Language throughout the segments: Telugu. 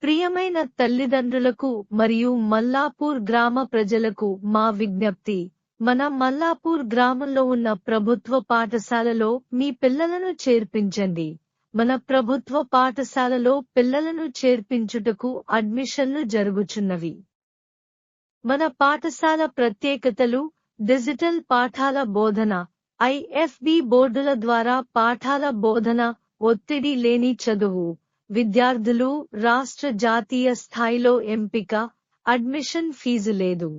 ప్రియమైన తల్లిదండ్రులకు మరియు మల్లాపూర్ గ్రామ ప్రజలకు మా విజ్ఞప్తి, మన మల్లాపూర్ గ్రామంలో ఉన్న ప్రభుత్వ పాఠశాలలో మీ పిల్లలను చేర్పించండి. మన ప్రభుత్వ పాఠశాలలో పిల్లలను చేర్పించుటకు అడ్మిషన్లు జరుగుచున్నవి. మన పాఠశాల ప్రత్యేకతలు: డిజిటల్ పాఠాల బోధన, ఐఎఫ్బి బోర్డుల ద్వారా పాఠాల బోధన, ఒత్తిడి లేని చదువు, విద్యార్థులు రాష్ట్ర జాతీయ స్థాయిలో ఎంపిక, అడ్మిషన్ ఫీజు లేదు.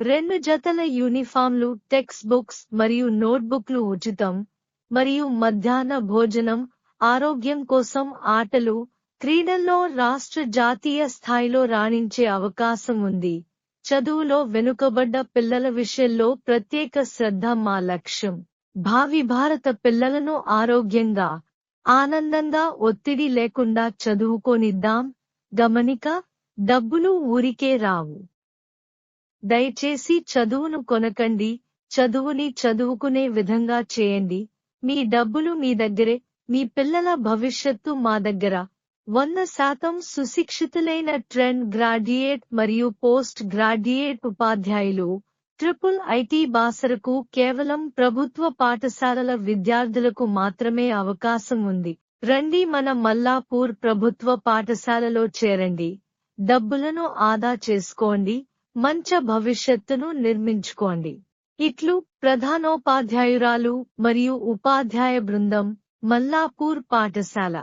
2 జతల యూనిఫామ్లు, టెక్స్ట్ బుక్స్ మరియు నోట్బుక్లు ఉచితం, మరియు మధ్యాహ్న భోజనం. ఆరోగ్యం కోసం ఆటలు, క్రీడల్లో రాష్ట్ర జాతీయ స్థాయిలో రాణించే అవకాశం ఉంది. చదువులో వెనుకబడ్డ పిల్లల విషయంలో ప్రత్యేక శ్రద్ధ మా లక్ష్యం. భావి భారత పిల్లలను ఆరోగ్యంగా, ఆనందంగా, ఒత్తిడి లేకుండా చదువుకోనిద్దాం. గమనిక: డబ్బులు ఊరికే రావు. దయచేసి చదువును కొనకండి, చదువుని చదువుకునే విధంగా చేయండి. మీ డబ్బులు మీ దగ్గరే, మీ పిల్లల భవిష్యత్తు మా దగ్గర. 100% సుశిక్షితులైన ట్రెండ్ గ్రాడ్యుయేట్ మరియు పోస్ట్ గ్రాడ్యుయేట్ ఉపాధ్యాయులు. IIIT బాసరకు కేవలం ప్రభుత్వ పాఠశాలల విద్యార్థులకు మాత్రమే అవకాశం ఉంది. రండి, మన మల్లాపూర్ ప్రభుత్వ పాఠశాలలో చేరండి. డబ్బులను ఆదా చేసుకోండి, మంచి భవిష్యత్తును నిర్మించుకోండి. ఇట్లు ప్రధానోపాధ్యాయురాలు మరియు ఉపాధ్యాయ బృందం, మల్లాపూర్ పాఠశాల.